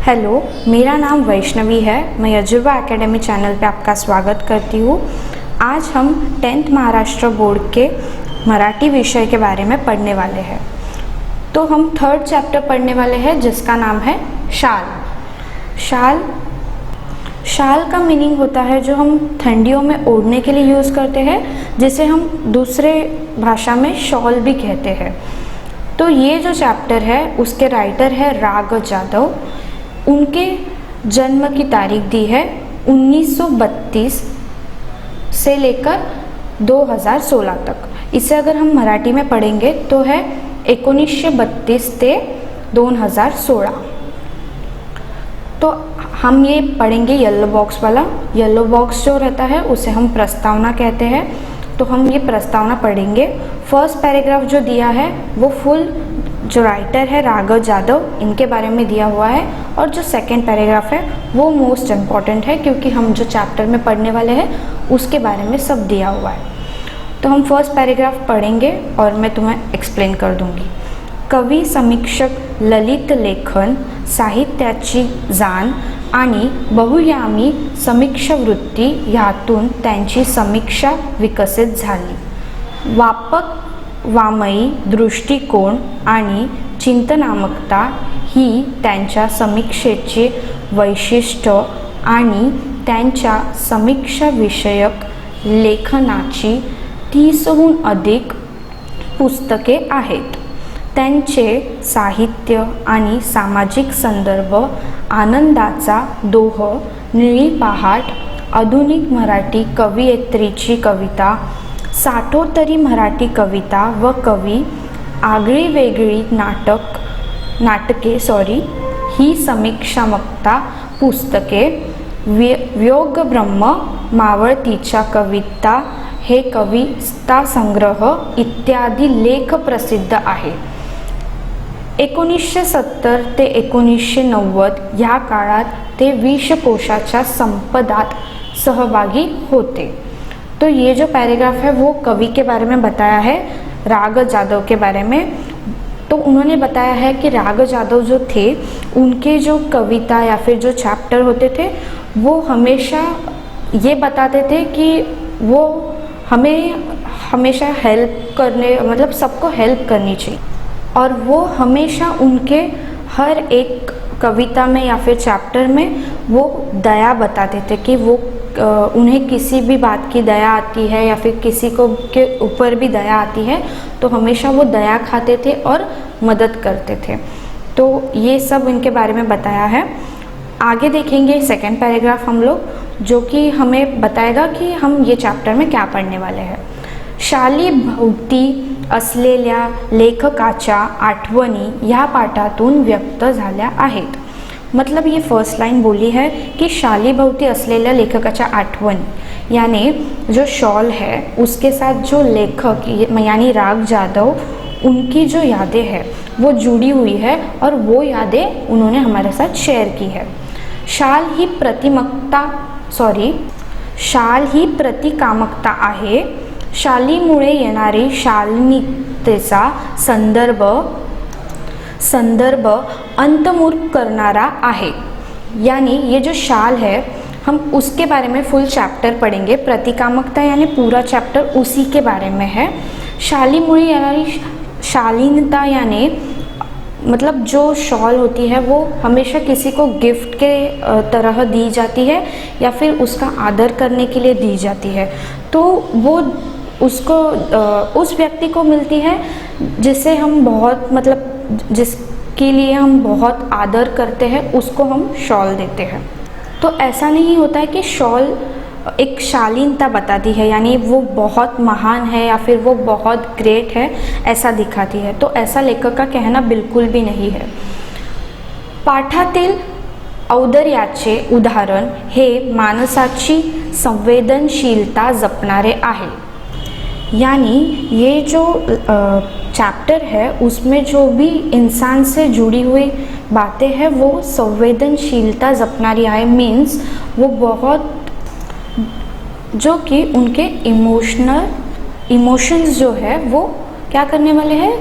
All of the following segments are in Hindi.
हेलो, मेरा नाम वैष्णवी है। मैं यजुर्वेद एकेडमी चैनल पे आपका स्वागत करती हूँ। आज हम 10th महाराष्ट्र बोर्ड के मराठी विषय के बारे में पढ़ने वाले हैं। तो हम 3rd चैप्टर पढ़ने वाले हैं जिसका नाम है शाल। शाल का मीनिंग होता है जो हम ठंडियों में ओढ़ने के लिए यूज़ करते हैं, जिसे हम दूसरे भाषा में शॉल भी कहते हैं। तो ये जो चैप्टर है उसके राइटर है राघव जाधव। उनके जन्म की तारीख दी है 1932 से लेकर 2016 तक। इसे अगर हम मराठी में पढ़ेंगे तो है 1932 से 2016। तो हम ये पढ़ेंगे येलो बॉक्स वाला। येलो बॉक्स जो रहता है उसे हम प्रस्तावना कहते हैं। तो हम ये प्रस्तावना पढ़ेंगे। फर्स्ट पैराग्राफ जो दिया है वो फुल जो राइटर है राघव जाधव इनके बारे में दिया हुआ है, और जो सेकंड पैराग्राफ है वो मोस्ट इम्पॉर्टेंट है क्योंकि हम जो चैप्टर में पढ़ने वाले हैं उसके बारे में सब दिया हुआ है। तो हम फर्स्ट पैराग्राफ पढ़ेंगे और मैं तुम्हें एक्सप्लेन कर दूंगी। कवी, समीक्षक, ललित लेखन, साहित्याची जाण आणि बहुयामी समीक्षा वृत्ती ह्यातून त्यांची समीक्षा विकसित झाली। व्यापक वामयी दृष्टिकोन आणि चिंतनात्मकता ही त्यांच्या समीक्षेचे वैशिष्ट्य आणि त्यांच्या समीक्षा विषयक लेखनाची 30हून अधिक पुस्तके आहेत। त्यांचे साहित्य आणि सामाजिक संदर्भ आनंदाचा दोह, निळी पहाट, आधुनिक मराठी कवयित्रीची कविता, साठोतरी मराठी कविता व कवी, आगळी वेगळी नाटके ही समीक्षात्मक पुस्तके, व्योगब्रह्म, मावळतीच्या कविता हे कविता संग्रह इत्यादी लेख प्रसिद्ध आहे। 1970 ते 1990 ह्या काळात ते विश्वकोशाच्या संपदात सहभागी होते। तो ये जो पैराग्राफ है वो कवि के बारे में बताया है, राघव जाधव के बारे में। तो उन्होंने बताया है कि राघव जाधव जो थे उनके जो कविता या फिर जो चैप्टर होते थे वो हमेशा ये बताते थे कि वो हमें हमेशा हेल्प करने, मतलब सबको हेल्प करनी चाहिए, और वो हमेशा उनके हर एक कविता में या फिर चैप्टर में वो दया बताते थे कि वो उन्हें किसी भी बात की दया आती है या फिर किसी को के ऊपर भी दया आती है तो हमेशा वो दया खाते थे और मदद करते थे। तो ये सब इनके बारे में बताया है। आगे देखेंगे सेकंड पैराग्राफ हम लोग, जो कि हमें बताएगा कि हम ये चैप्टर में क्या पढ़ने वाले हैं। शाली भोवती असलेल्या लेखकाच्या आठवणी ह्या पाठातून व्यक्त झाल्या आहेत। मतलब ये फर्स्ट लाइन बोली है कि शाली भोवती असलेल्या लेखकाच्या आठवणी, यानी जो शॉल है उसके साथ जो लेखक यानी राघव जाधव उनकी जो यादें हैं वो जुड़ी हुई है और वो यादें उन्होंने हमारे साथ शेयर की है। शाल ही प्रतिकामकता आहे। शालीमुळे येणारी शालीनतेचा संदर्भ अंतर्मुख करनारा आहे। यानी ये जो शाल है हम उसके बारे में फुल चैप्टर पढ़ेंगे। प्रतिकामकता यानी पूरा चैप्टर उसी के बारे में है। शालीमुळे येणारी शालीनता यानी मतलब जो शॉल होती है वो हमेशा किसी को गिफ्ट के तरह दी जाती है या फिर उसका आदर करने के लिए दी जाती है। तो वो उसको उस व्यक्ति को मिलती है जिसे हम बहुत, मतलब जिसके लिए हम बहुत आदर करते हैं उसको हम शॉल देते हैं। तो ऐसा नहीं होता है कि शॉल एक शालीनता बताती है यानी वो बहुत महान है या फिर वो बहुत ग्रेट है ऐसा दिखाती है। तो ऐसा लेखक का कहना बिल्कुल भी नहीं है। पाठातील औदार्याचे उदाहरण हे माणसाची संवेदनशीलता जपणारे आहे। यानी ये जो चैप्टर है उसमें जो भी इंसान से जुड़ी हुई बातें हैं वो संवेदनशीलता जपनारी है। मीन्स वो बहुत जो कि उनके इमोशंस जो है वो क्या करने वाले हैं,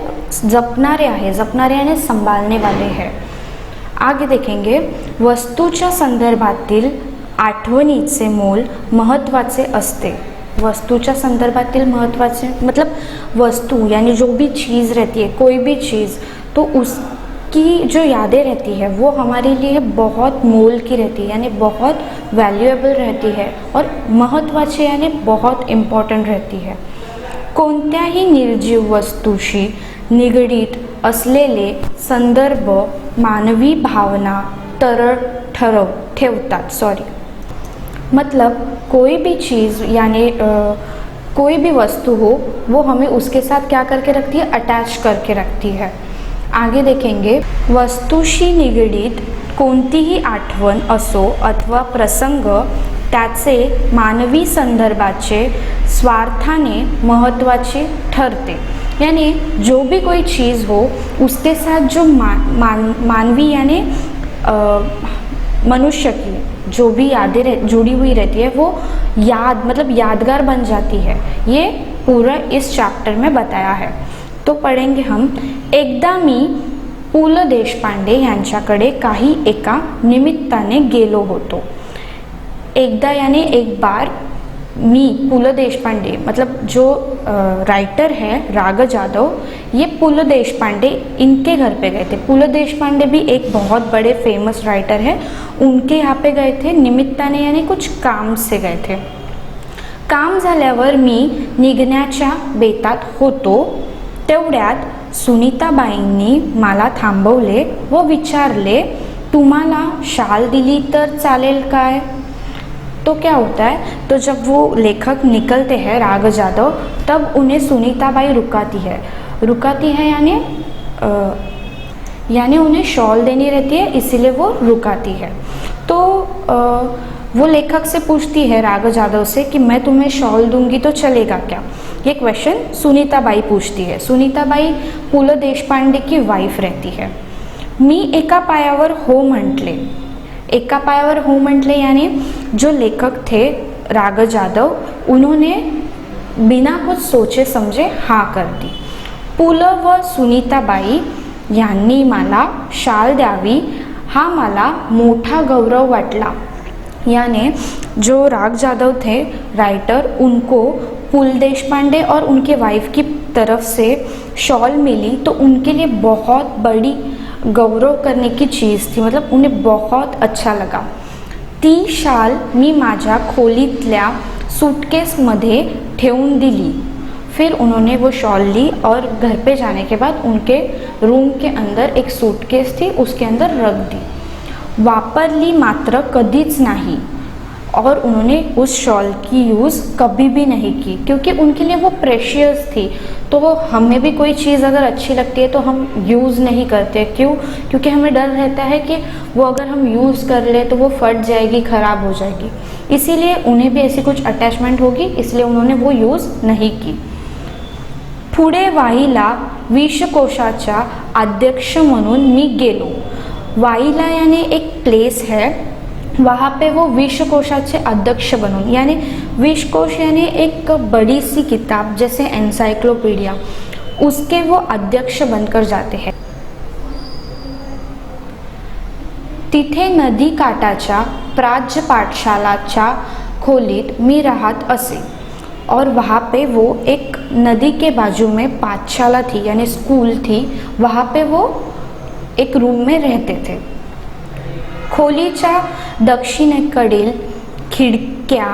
जपनारे आहे, जपनारे यानी संभालने वाले हैं। आगे देखेंगे, वस्तूच्या संदर्भातील आठवणीचे मोल महत्त्वाचे असते। वस्तूच्या संदर्भातील महत्त्वाचे मतलब वस्तु यानी जो भी चीज़ रहती है, कोई भी चीज़, तो उसकी जो यादें रहती है वो हमारे लिए बहुत मोल की रहती है, यानी बहुत वैल्यूएबल रहती है और महत्त्वाची यानी बहुत इम्पॉर्टंट रहती है। कोणत्याही निर्जीव वस्तूशी निगडीत असलेले संदर्भ मानवी भावना तरळ ठेवतात। मतलब कोई भी चीज़ यानी कोई भी वस्तु हो वो हमें उसके साथ क्या करके रखती है, अटैच करके रखती है। आगे देखेंगे, वस्तूशी निगडीत कोणतीही आठवण असो अथवा प्रसंग त्याचे मानवी संदर्भाचे स्वार्थाने महत्त्वाचे ठरते। यानी जो भी कोई चीज़ हो उसके साथ जो मानवी यानी मनुष्य की जो भी यादें जुड़ी हुई रहती है वो मतलब यादगार बन जाती है। ये पूरा इस चैप्टर में बताया है। तो पढ़ेंगे हम। एकदा मी पु ल देशपांडे यांच्याकडे काही एका निमित्ताने गेलो होतो। एकदा यानी एक बार, मी पु ल देशपांडे मतलब जो राइटर है राघव जाधव, ये पु ल देशपांडे इनके घर पे गए थे। पु ल देशपांडे भी एक बहुत बड़े फेमस राइटर है, उनके यहाँ पे गए थे निमित्ताने यानी कुछ काम से गए थे। काम झाल्यावर मी निघण्याच्या बेतात होतो तेवढ्यात सुनीताबाईंनी मला थांबवले व विचारले, तुम्हाला शाल दिली तर चालेल काय? तो क्या होता है, तो जब वो लेखक निकलते हैं राघव जाधव, तब उन्हें सुनीताबाई रुकाती है यानी उन्हें शॉल देनी रहती है, इसीलिए वो रुकाती है। तो वो लेखक से पूछती है राघव जाधव से कि मैं तुम्हें शॉल दूंगी तो चलेगा क्या? ये क्वेश्चन सुनीताबाई पूछती है। सुनीताबाई पु ल देशपांडे की वाइफ रहती है। मी एका पायावर हो म्हटले। एका पायावर हो म्हटले यानी जो लेखक थे राघव जाधव, उन्होंने बिना कुछ सोचे समझे हाँ कर दी। पु ल व सुनीताबाई यांनी मला शाल द्यावी हा मला मोठा गौरव वाटला। यानी जो राघव जाधव थे राइटर, उनको पुल देशपांडे और उनके वाइफ की तरफ से शॉल मिली तो उनके लिए बहुत बड़ी गौरव करने की चीज़ थी, मतलब उन्हें बहुत अच्छा लगा। ती शाल मी माझ्या खोलीतल्या सूटकेसमध्ये ठेवून दिली। फिर उन्होंने वो शॉल ली और घर पे जाने के बाद उनके रूम के अंदर एक सूटकेस थी, उसके अंदर रख दी। वापरली मात्र कधीच नहीं, और उन्होंने उस शॉल की यूज़ कभी भी नहीं की, क्योंकि उनके लिए वो प्रेशियस थी। तो वो हमें भी कोई चीज़ अगर अच्छी लगती है तो हम यूज़ नहीं करते, क्यों? क्योंकि हमें डर रहता है कि वो अगर हम यूज़ कर ले तो वो फट जाएगी, ख़राब हो जाएगी। इसीलिए उन्हें भी ऐसी कुछ अटैचमेंट होगी, इसलिए उन्होंने वो यूज़ नहीं की। पुढे वाईला विश्वकोशाचा अध्यक्ष म्हणून मी गेलो। वाईला यानी एक प्लेस है, वहाँ पे वो विश्वकोशाचे अध्यक्ष बनून, यानी विश्वकोश यानी एक बड़ी सी किताब जैसे एनसाइक्लोपीडिया, उसके वो अध्यक्ष बनकर जाते हैं। तिथे नदी काठाच्या प्राच्य पाठशालाच्या खोलीत मी राहत असे, और वहाँ पे वो एक नदी के बाजू में पाठशाला थी यानी स्कूल थी, वहाँ पे वो एक रूम में रहते थे। खोलीच्या दक्षिणेकडील खिडक्या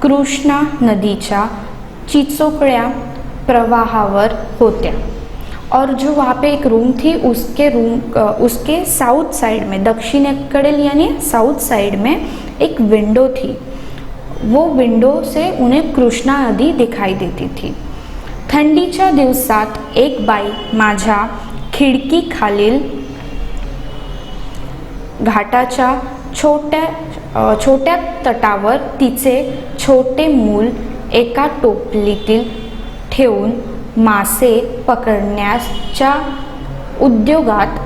कृष्णा नदीच्या चिचोकड्या प्रवाहावर होत्या, और जो वहाँ पे एक रूम थी उसके साउथ साइड में, दक्षिणेकडील यानी साउथ साइड में एक विंडो थी। वो विंडो से उन्हें कृष्णा नदी दिखाई देती थी। थंडीच्या दिवसात एक बाई माझ्या खिडकीखालील घाटाच्या छोट्या तटावर तिचे छोटे मूल एका टोपलीतील ठेवून मासे पकड़ण्याच्या उद्योगात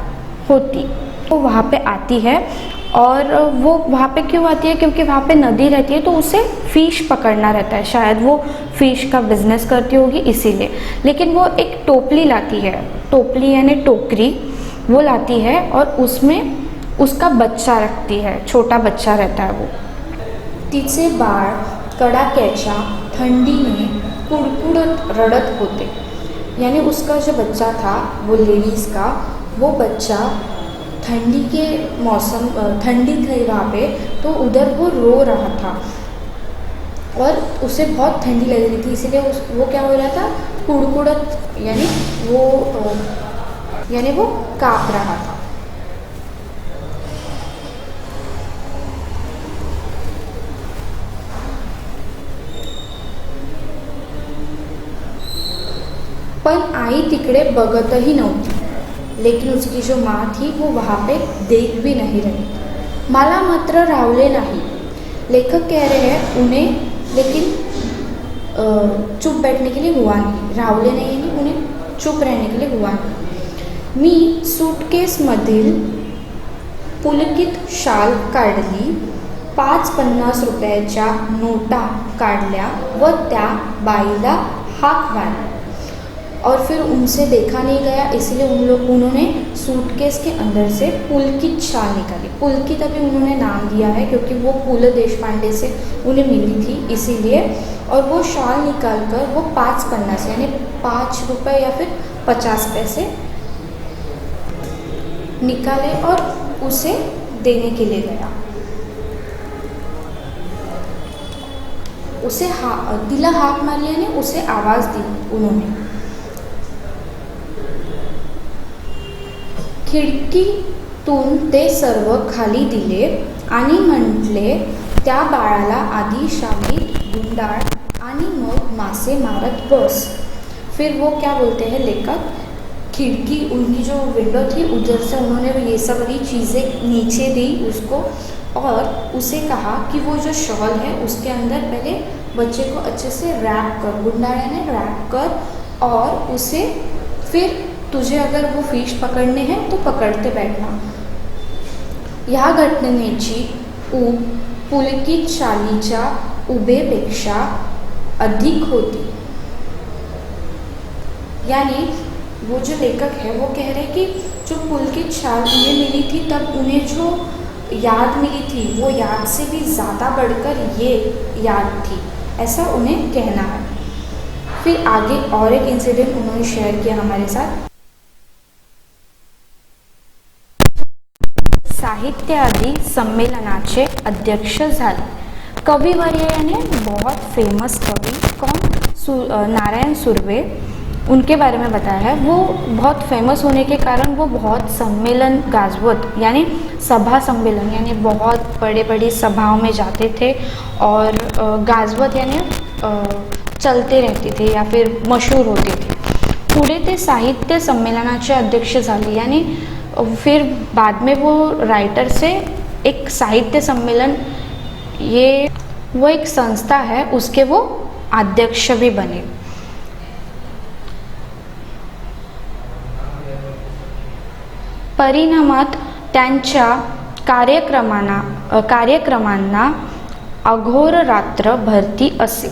होती। वो वहाँ पे आती है, और वो वहाँ पे क्यों आती है? क्योंकि वहाँ पे नदी रहती है तो उसे फ़िश पकड़ना रहता है, शायद वो फ़िश का बिजनेस करती होगी इसीलिए। लेकिन वो एक टोपली लाती है, टोपली यानी टोकरी, वो लाती है और उसमें उसका बच्चा रखती है, छोटा बच्चा रहता है वो। तिचे बाळ कडाक्याच्या थंडीने कुडकुडत रडत होते, यानी उसका जो बच्चा था वो लेडीज़ का, वो बच्चा ठंडी के मौसम, ठंडी थी वहाँ पे, तो उधर वो रो रहा था और उसे बहुत ठंडी लग रही थी, इसीलिए वो क्या हो रहा था, कुड़कुड़त, यानी वो काँप रहा था। पण आई तिकडे बघतही नव्हती, लेकिन उसकी जो माँ थी वो वहाँ पे देख भी नहीं रही। मला मात्र रावले नाही, लेखक कह रहे हैं उन्हें, लेकिन चुप बैठने के लिए हुआ नहीं, रावले नहीं यानी उन्हें चुप रहने के लिए हुआ नहीं। मी सूटकेसमधील पुलकित शाल काढली, 5-50 रुपयाच्या नोटा काढल्या व त्या बाईला हाक मारली, और फिर उनसे देखा नहीं गया, इसलिए उन्होंने सूटकेस के अंदर से पुलकित शाल निकाली। पुलकित अभी उन्होंने नाम दिया है क्योंकि वो पुल देशपांडे से उन्हें मिली थी इसीलिए, और वो शाल निकाल कर वो 5-50 यानी 5 रुपये या फिर 50 पैसे निकाले और उसे देने के लिए गया। उसे तिला हाक मारली यानी उसे आवाज़ दी उन्होंने। खिडकीतून ते सर्व खाली दिले आणि म्हटले, त्या बाळाला आधी शालीत गुंडाळ आणि मग मासे मारत बस। फिर वो क्या बोलते हैं लेखक, खिड़की, उनकी जो विंडो थी उधर से उन्होंने ये सब वाली चीज़ें नीचे दी उसको, और उसे कहा कि वो जो शॉल है उसके अंदर पहले बच्चे को अच्छे से रैप कर, गुंडाळे ने रैप कर, और उसे फिर तुझे अगर वो फिश पकडणे हैं तो पकडते बैठना। ह्या घटनेची ऊब पुलकित शालीच्या उभेपेक्षा अधिक होती, यानी वो जो लेखक है वो कह रहे कि जो पुलकित शाल उन्हें मिली थी तब उन्हें जो याद मिली थी वो याद से भी ज़्यादा बढ़कर ये याद थी, ऐसा उन्हें कहना है। फिर आगे और एक इंसिडेंट उन्होंने शेयर किया हमारे साथ। साहित्यादी संमेलनाचे अध्यक्ष झाले। कविवर्य यानी बहुत फेमस कवि कौन, नारायण सुर्वे, उनके बारे में बताया है। वो बहुत फेमस होने के कारण वो बहुत सम्मेलन गाजवत यानी सभा सम्मेलन यानी बहुत बड़े बड़ी सभाओं में जाते थे, और गाजवत यानी चलते रहते थे या फिर मशहूर होते थे। पुढे ते साहित्य संमेलनाचे अध्यक्ष झाले, यानी फिर बाद में वो राइटर से एक साहित्य सम्मेलन, ये वो एक संस्था है उसके वो अध्यक्ष भी बने। परिणामात त्यांच्या कार्यक्रमांना अघोर रात्र भरती असे,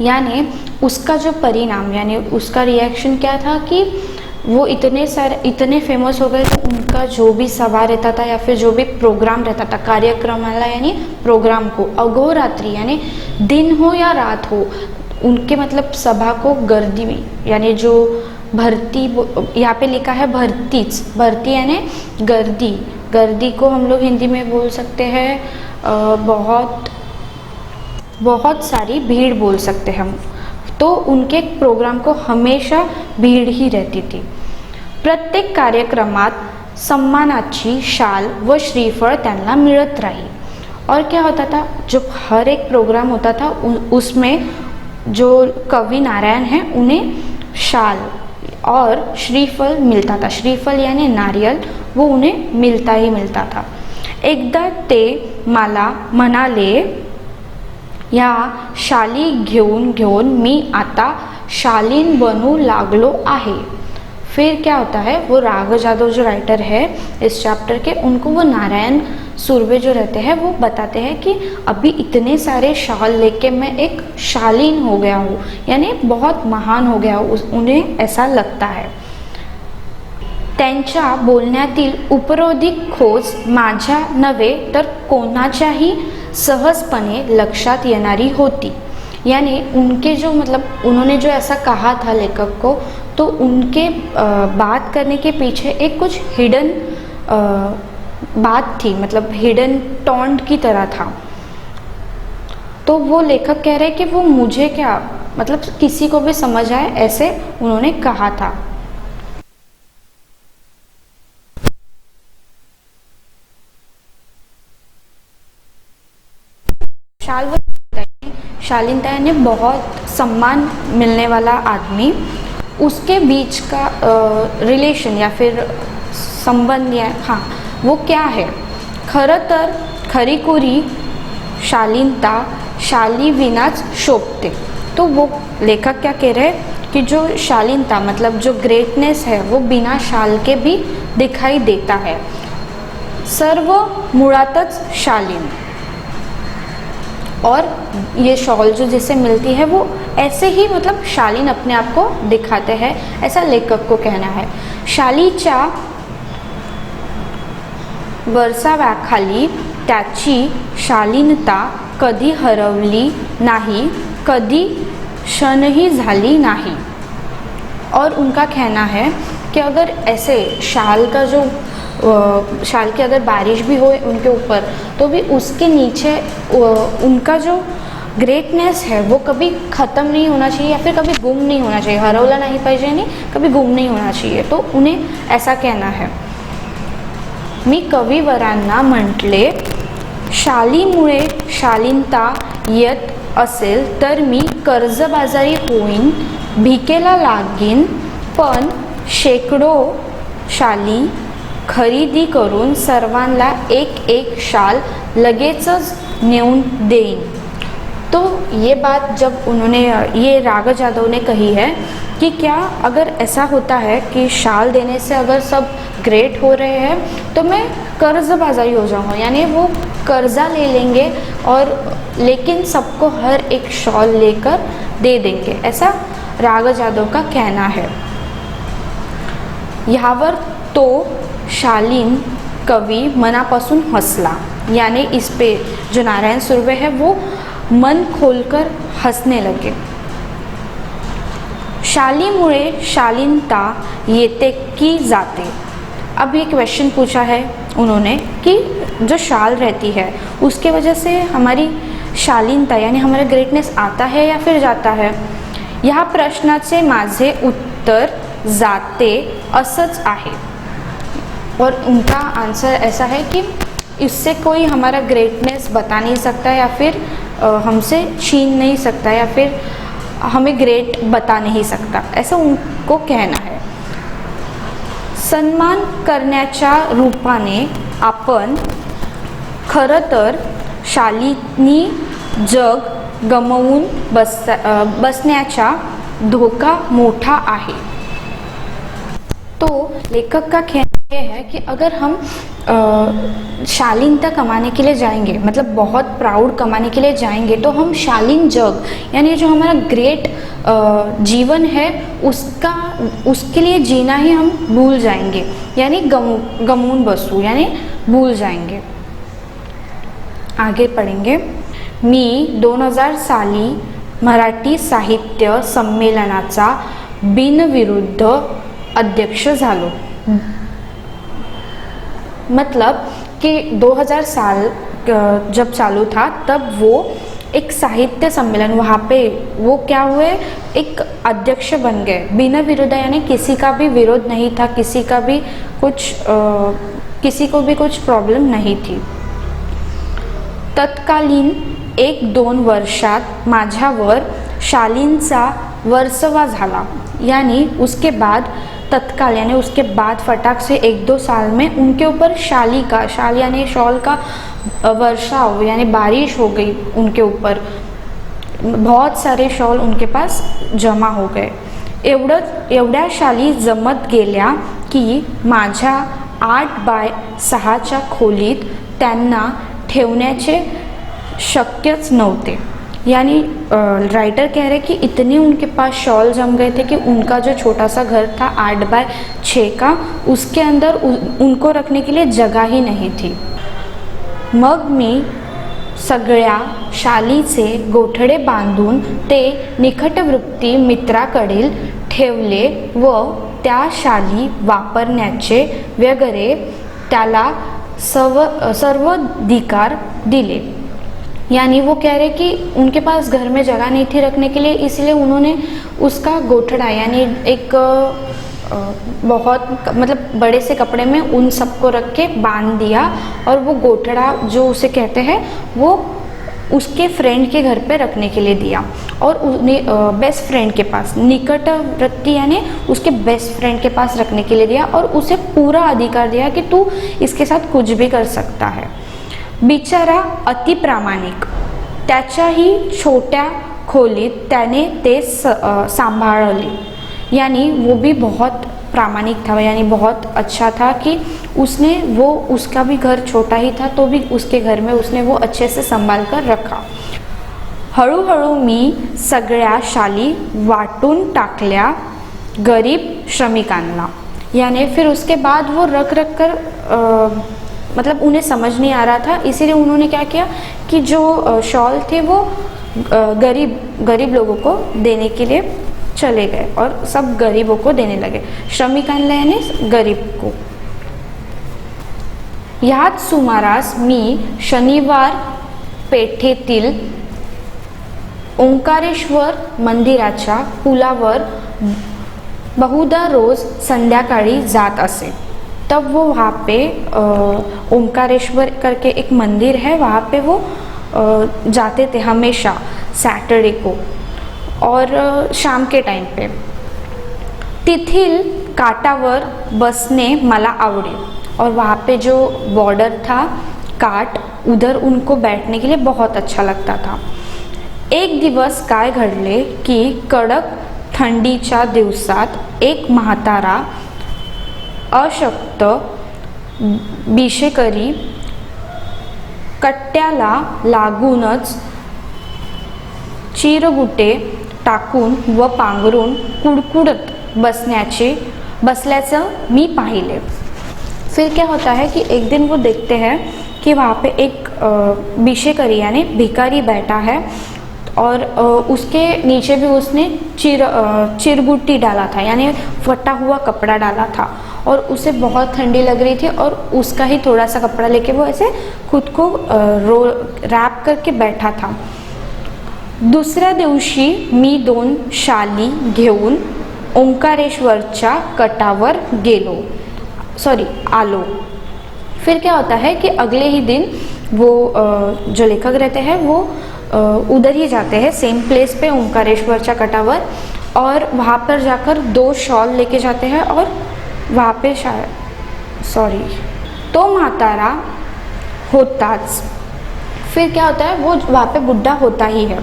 यानी उसका जो परिणाम यानी उसका रिएक्शन क्या था कि वो इतने फेमस हो गए तो उनका जो भी सभा रहता था या फिर जो भी प्रोग्राम रहता था, कार्यक्रमाला यानी प्रोग्राम को, अघोरात्रि यानी दिन हो या रात हो, उनके मतलब सभा को गर्दी यानी जो भर्ती, यहाँ पे लिखा है भर्तीच, भर्ती यानी गर्दी, गर्दी को हम लोग हिंदी में बोल सकते हैं बहुत सारी भीड़ बोल सकते हैं हम। तो उनके प्रोग्राम को हमेशा भीड़ ही रहती थी। प्रत्येक कार्यक्रमात सम्मानाची शाल व श्रीफळ त्यांना मिळत राही। और क्या होता था, जब हर एक प्रोग्राम होता था उसमें जो कवि नारायण हैं उन्हें शाल और श्रीफल मिलता था। श्रीफल यानी नारियल, वो उन्हें मिलता ही मिलता था। एकदा ते मला म्हणाले, या शाली घेऊन मी आता शालीन बनू लागलो आहे। फिर क्या होता है, वो राघव जादव जो राइटर है इस चैप्टर के, उनको वो नारायण सुर्वे जो रहते हैं वो बताते हैं कि अभी इतने सारे शाल लेके मैं एक शालीन हो गया हूँ, यानी बहुत महान हो गया हूँ, उन्हें ऐसा लगता है। त्यांच्या बोलण्यातील उपरोधिक खोज माझ्या नव्हे तर कोणाच्याही सहजपणे लक्षात येणारी होती। यानी उनके जो मतलब उन्होंने जो ऐसा कहा था लेखक को, तो उनके बात करने के पीछे एक कुछ हिडन बात थी, मतलब हिडन टॉन्ट की तरह था। तो वो लेखक कह रहे कि वो मुझे क्या मतलब किसी को भी समझ आए ऐसे उन्होंने कहा था। शालीनता यानी बहुत सम्मान मिलने वाला आदमी, उसके बीच का रिलेशन या फिर संबंध या हाँ वो क्या है। खरं तर खरीखुरी शालीनता शाली विनाच शोभते। तो वो लेखक क्या कह रहे हैं कि जो शालीनता मतलब जो ग्रेटनेस है वो बिना शाल के भी दिखाई देता है। सर्व मुळातच शालीन, और ये शॉल जो जिसे मिलती है वो ऐसे ही मतलब शालीन अपने आप को दिखाते हैं, ऐसा लेखक को कहना है। शालीच्या वरसाव्याखाली त्याची शालीनता कधी हरवली नाही, कधी क्षणही झाली नाही। और उनका कहना है कि अगर ऐसे शाल का जो शाल की अगर बारिश भी हो उनके ऊपर, तो भी उसके नीचे उनका जो ग्रेटनेस है वो कभी ख़त्म नहीं होना चाहिए या फिर कभी गुम नहीं होना चाहिए, हरवला नाही पाहिजे आणि कभी गुम नहीं होना चाहिए। तो उन्हें ऐसा कहना है। मी कविवरांना म्हटले, शालीमुळे शालीनता येत असेल तर मी कर्जबाजारी होईन, भिकेला लागीन, पण शेकडो शाली खरेदी करून सर्वांना एक एक शाल लगेचच नेऊन देईन। तो ये बात जब उन्होंने ये राघव यादव ने कही है कि क्या अगर ऐसा होता है कि शाल देने से अगर सब ग्रेट हो रहे हैं तो मैं कर्जबाजारी हो जाऊँगा, यानी वो कर्जा ले लेंगे और लेकिन सबको हर एक शॉल लेकर दे देंगे, ऐसा राघव यादव का कहना है। यावर तो शालीन कवि मनापासून हंसला, यानी इस पे जो नारायण सुर्वे है वो मन खोलकर हंसने लगे। शालीमुळे शालीनता येते की जाते। अब ये क्वेश्चन पूछा है उन्होंने कि जो शाल रहती है उसके वजह से हमारी शालीनता यानी हमारा ग्रेटनेस आता है या फिर जाता है। ह्या प्रश्नाचे माझे उत्तर जाते असंच आहे। और उनका आंसर ऐसा है कि इससे कोई हमारा ग्रेटनेस बता नहीं सकता या फिर हमसे छीन नहीं सकता या फिर हमें ग्रेट बता नहीं सकता, ऐसा उनको कहना है। सन्मान करण्याच्या रूपाने आपण खरं तर शालीनी जग गमवून बसण्याचा धोका मोठा आहे। तो लेखक का कहना यह है कि अगर हम शालीनता कमाने के लिए जाएंगे, मतलब बहुत प्राउड कमाने के लिए जाएंगे, तो हम शालीन जग यानी जो हमारा ग्रेट जीवन है उसके लिए जीना ही हम भूल जाएंगे, यानी गमून बसू यानी भूल जाएंगे। आगे पढ़ेंगे। मी 2000 साली मराठी साहित्य संमेलनाचा बिनविरुद्ध अध्यक्ष झालो। मतलब कि 2000 साल जब चालू था तब वो एक साहित्य सम्मेलन वहाँ पे वो क्या हुए एक अध्यक्ष बन गए। बिना विरोध यानी किसी का भी विरोध नहीं था, किसी को भी कुछ प्रॉब्लम नहीं थी। तत्कालीन 1-2 वर्षात माझ्यावर शालींचा वर्सवा झाला, यानी उसके बाद तत्काल यानी उसके बाद फटाक से 1-2 साल में उनके ऊपर शाल यानी शॉल का वर्षाव यानी बारिश हो गई उनके ऊपर, बहुत सारे शॉल उनके पास जमा हो गए। एवढ्या शाली जमत गेल्या की माझ्या 8x6 खोलीत त्यांना ठेवण्याचे शक्यच नव्हते। यानी राइटर कह रहे कि इतने उनके पास शॉल जम गए थे कि उनका जो छोटा सा घर था 8x6 का, उसके अंदर उनको रखने के लिए जगह ही नहीं थी। मग मी सगळ्या शालीचे गोठडे बांधून ते निकटवर्ती मित्राकडील ठेवले व त्या शाली वापरण्याचे वगैरे त्याला सर्वाधिकार दिले। यानी वो कह रहे कि उनके पास घर में जगह नहीं थी रखने के लिए, इसलिए उन्होंने उसका गोठड़ा यानी एक बहुत मतलब बड़े से कपड़े में उन सबको रख के बांध दिया, और वो गोठड़ा जो उसे कहते हैं वो उसके फ्रेंड के घर पे रखने के लिए दिया, और उन्हें बेस्ट फ्रेंड के पास, निकटवर्ती यानी उसके बेस्ट फ्रेंड के पास रखने के लिए दिया, और उसे पूरा अधिकार दिया कि तू इसके साथ कुछ भी कर सकता है। बिचारा अति प्रामाणिक, त्याच्याही छोट्या खोलीत त्याने ते सांभाळले। यानी वो भी बहुत प्रामाणिक था, यानी बहुत अच्छा था कि उसने वो उसका भी घर छोटा ही था तो भी उसके घर में उसने वो अच्छे से संभाल कर रखा। हळूहळू मी सगळ्या शाली वाटून टाकल्या गरीब श्रमिकांना। यानी फिर उसके बाद वो रख रख कर मतलब उन्हें समझ नहीं आ रहा था, इसीलिए उन्होंने क्या किया कि जो शॉल थे वो गरीब लोगों को देने के लिए चले गए और सब गरीबों को देने लगे। श्रमिकांना यानी गरीब को। ह्याच सुमारास मी शनिवार पेठेतील ओंकारेश्वर मंदिराच्या पुलावर बहुधा रोज संध्याकाळी जात असे। तब वो वहाँ पे ओंकारेश्वर करके एक मंदिर है, वहाँ पे वो जाते थे हमेशा सैटरडे को और शाम के टाइम पे। तिथील काटावर बसने मला आवडे, और वहाँ पे जो बॉर्डर था काट, उधर उनको बैठने के लिए बहुत अच्छा लगता था। एक दिवस काय घडले की कडक थंडीच्या दिवसात एक म्हातारा अशक्त बिशेकरी कट्ट्याला लागूनच चिरगुटे टाकून व पांघरून कुडकुडत बसल्याचं मी पाहिले। फिर क्या होता है कि एक दिन वो देखते हैं कि वहाँ पे एक बिशेकरी यानी भिखारी बैठा है, और उसके नीचे भी उसने चिरगुट्टी डाला था यानी फटा हुआ कपड़ा डाला था, और उसे बहुत ठंडी लग रही थी, और उसका ही थोड़ा सा कपड़ा लेके वो ऐसे खुद को रैप करके बैठा था। दुसऱ्या दिवशी मी 2 शाली घेऊन ओंकारेश्वरच्या कटावर आलो। फिर क्या होता है कि अगले ही दिन वो जो लेखक रहते हैं वो उधर ही जाते हैं सेम प्लेस पे ओंकारेश्वरच्या कटावर, और वहाँ पर जाकर 2 शॉल लेके जाते हैं, और वहाँ पे तो म्हातारा होताच। फिर क्या होता है वो वहाँ पे बुढ़ा होता ही है,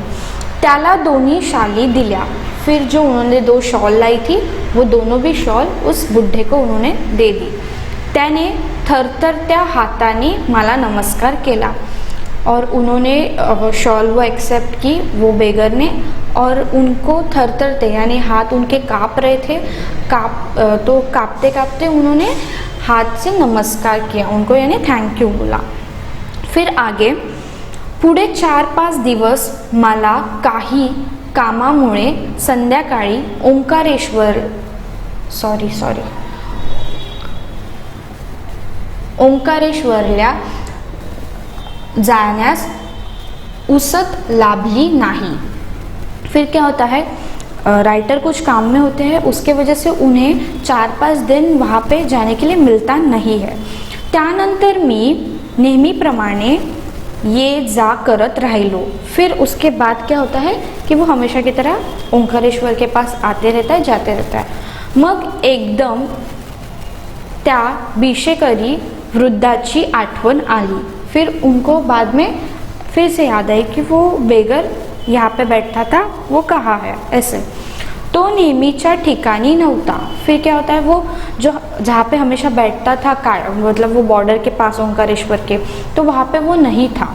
त्याला दोन्ही शाली दिल्या। फिर जो उन्होंने 2 शॉल लाई थी वो दोनों भी शॉल उस बुढ़े को उन्होंने दे दी। त्याने थरथरत्या हाताने मला नमस्कार केला, और उन्होंने शॉल वो एक्सेप्ट की वो बेगर ने, और उनको थरथरते यानी हाथ उनके काँप रहे थे, तो काँपते काँपते उन्होंने हाथ से नमस्कार किया उनको, यानी थैंक यू बोला। फिर आगे पुढे 4-5 दिवस मला काही कामामुळे संध्याकाळी ओंकारेश्वरला जाण्यास उसत लाभली नहीं। फिर क्या होता है राइटर कुछ काम में होते हैं, उसके वजह से उन्हें 4-5 दिन वहाँ पे जाने के लिए मिलता नहीं है। त्यानंतर मी नेहमीप्रमाणे ये जा करत राहिलो। फिर उसके बाद क्या होता है कि वो हमेशा की तरह ओंकारेश्वर के पास आते रहता है, जाते रहता है। मग एकदम त्या बिशेकरी वृद्धाची आठवण आली। फिर उनको बाद में फिर से याद आई कि वो बेगर यहाँ पे बैठता था वो कहाँ है ऐसे। तो नेहमीच्या ठिकाणी नव्हता। फिर क्या होता है वो जो जहाँ पे हमेशा बैठता था मतलब वो बॉर्डर के पास ओंकारेश्वर के, तो वहाँ पे वो नहीं था।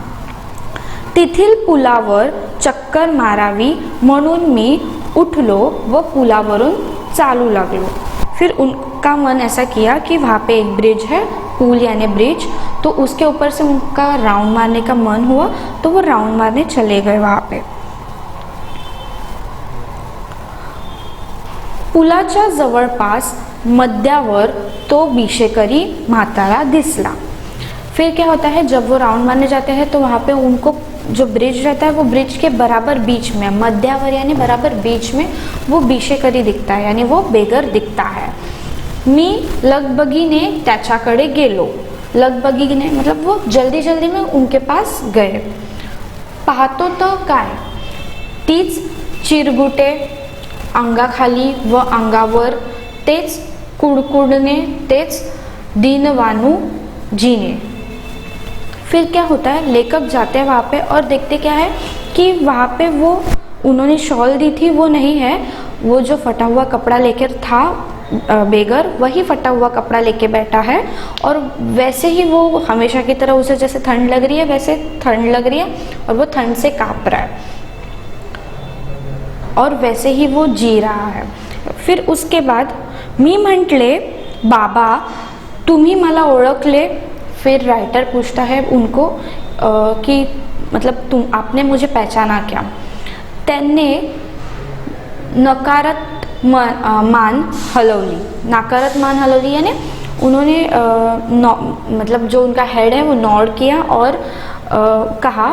तेथील पुलावर चक्कर मारावी म्हणून मी उठलो व पुलावरून चालू लागलो। फिर उनका मन ऐसा किया कि वहाँ पे एक ब्रिज है, पुल यानी ब्रिज, तो उसके ऊपर से उनका राउंड मारने का मन हुआ, तो वो राउंड मारने चले गए वहाँ पे। पुलाच्या जवळपास मध्यावर तो भिक्षेकरी म्हातारा दिसला। फिर क्या होता है, जब वो राउंड मारने जाते हैं तो वहाँ पे उनको जो ब्रिज रहता है वो ब्रिज के बराबर बीच में, मध्यावर यानी बराबर बीच में वो भिक्षेकरी दिखता है, यानी वो बेगर दिखता है। मी लगबगीने त्याच्याकडे गेलो। लगबगीने मतलब वो जल्दी जल्दी में उनके पास गए। पाहतो तर काय, तीच चिरगुटे अंगाखाली व अंगावर, तेच कुडकुडणे, तेच दीनवाणू जीने। फिर क्या होता है, लेखक जाते हैं वहाँ पे और देखते क्या है कि वहाँ पे वो उन्होंने शॉल दी थी वो नहीं है, वो जो फटा हुआ कपड़ा लेकर था बेगर, वही फटा हुआ कपड़ा लेके बैठा है। और वैसे ही वो हमेशा की तरह, उसे जैसे ठंड लग रही है वैसे ठंड लग रही है और वो ठंड से काँप रहा है और वैसे ही वो जी रहा है। फिर उसके बाद मी म्हटले, बाबा तुम्ही मला ओळखले। फिर राइटर पूछता है उनको कि मतलब आपने मुझे पहचाना क्या। त्यांने नकारात मान हलवली। नकारात मान हलवली यानी उन्होंने मतलब जो उनका हेड है वो नॉड किया और कहा,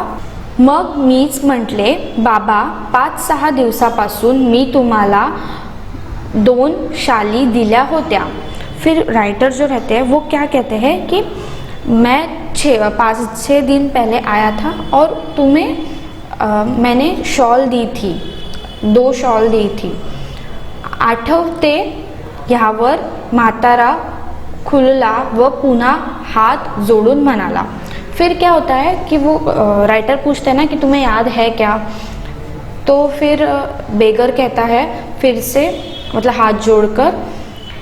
मग मीच म्हटले, बाबा 5-6 दिवसापासून मी तुम्हाला 2 शाली दिल्या होत्या। फिर राइटर जो रहते हैं वो क्या कहते हैं कि मैं 5-6 दिन पहले आया था और तुम्हें मैंने शॉल दी थी, 2 शॉल दी थी, आठवते। ह्यावर म्हातारा खुलला व पुन्हा हात जोडून म्हणाला। फिर क्या होता है कि वो राइटर पूछते हैं ना कि तुम्हें याद है क्या, तो फिर बेगर कहता है फिर से, मतलब हाथ जोड़कर,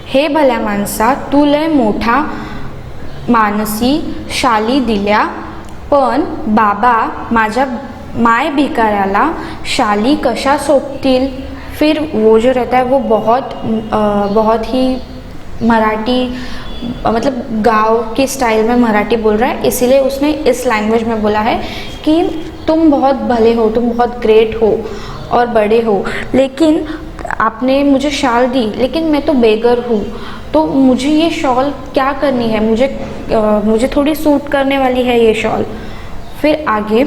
हे भल्या माणसा तू लय मोठा मानसी शाली दिल्या, पण बाबा माझ्या माय भिकाऱ्याला शाली कशा सोबतील। फिर वो जो रहता है वो बहुत ही मराठी मतलब गांव के स्टाइल में मराठी बोल रहा है, इसीलिए उसने इस लैंग्वेज में बोला है कि तुम बहुत भले हो, तुम बहुत ग्रेट हो और बड़े हो, लेकिन आपने मुझे शाल दी, लेकिन मैं तो बेगर हूँ, तो मुझे ये शॉल क्या करनी है, मुझे थोड़ी सूट करने वाली है ये शॉल। फिर आगे,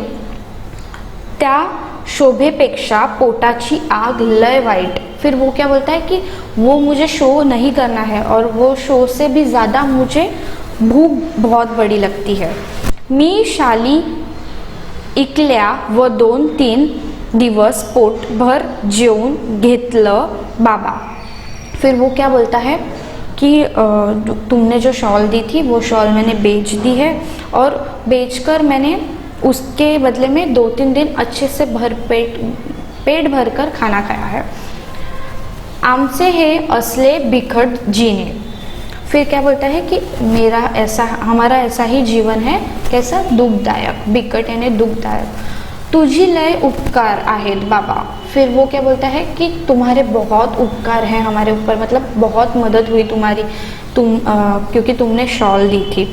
त्या शोभेपेक्षा पोटाची आग लय वाईट। फिर वो क्या बोलता है कि वो मुझे शो नहीं करना है और वो शो से भी ज़्यादा मुझे भूख बहुत बड़ी लगती है। मी शाली इकल्या व 2-3 दिवस पोटभर जेवून घेतलं बाबा। फिर वो क्या बोलता है कि तुमने जो शॉल दी थी वो शॉल मैंने बेच दी है और बेचकर मैंने उसके बदले में 2-3 दिन अच्छे से पेट भरकर खाना खाया है। आमचे हे असले बिखट जीने। फिर क्या बोलता है कि हमारा ऐसा ही जीवन है, कैसा, दुखदायक। बिकट यानी दुखदायक। तुझी लय उपकार आहेत बाबा। फिर वो क्या बोलता है कि तुम्हारे बहुत उपकार हैं हमारे ऊपर, मतलब बहुत मदद हुई तुम्हारी, क्योंकि तुमने शॉल दी थी।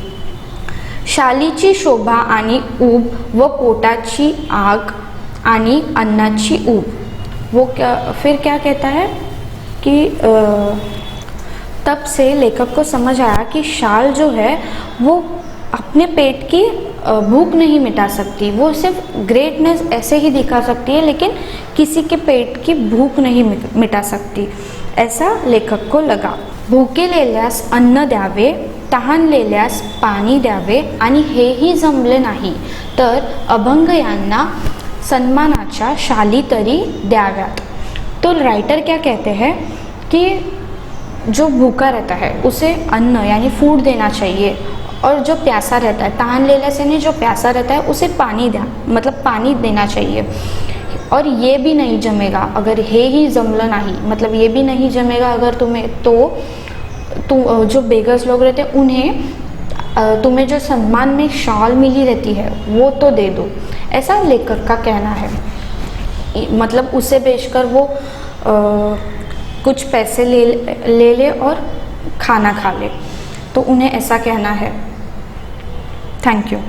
शालीची शोभा आणि ऊब व पोटाची आग आणि अन्नाची ऊब। वो फिर क्या कहता है कि तब से लेखक को समझ आया कि शाल जो है वो अपने पेट की भूख नहीं मिटा सकती, वो सिर्फ ग्रेटनेस ऐसे ही दिखा सकती है, लेकिन किसी के पेट की भूख नहीं मिटा सकती, ऐसा लेखक को लगा। भुकेलेल्यास अन्न द्यावे, तहानलेल्यास पाणी द्यावे आणि हेही जमले नाही तर अभंग यांना सन्मानाच्या शाली तरी द्याव्यात। तो राइटर क्या कहते हैं कि जो भूखा रहता है उसे अन्न यानी फूड देना चाहिए, और जो प्यासा रहता है, तहान लेला से नहीं, जो प्यासा रहता है उसे पानी मतलब पानी देना चाहिए। और ये भी नहीं जमेगा अगर हे ही जमलं नहीं, मतलब ये भी नहीं जमेगा अगर तुम्हें तो जो बेगर्स लोग रहते हैं उन्हें तुम्हें जो सम्मान में शॉल मिली रहती है वो तो दे दो, ऐसा लेखक का कहना है। मतलब उसे बेचकर वो कुछ पैसे ले ले और खाना खा ले, तो उन्हें ऐसा कहना है। Thank you.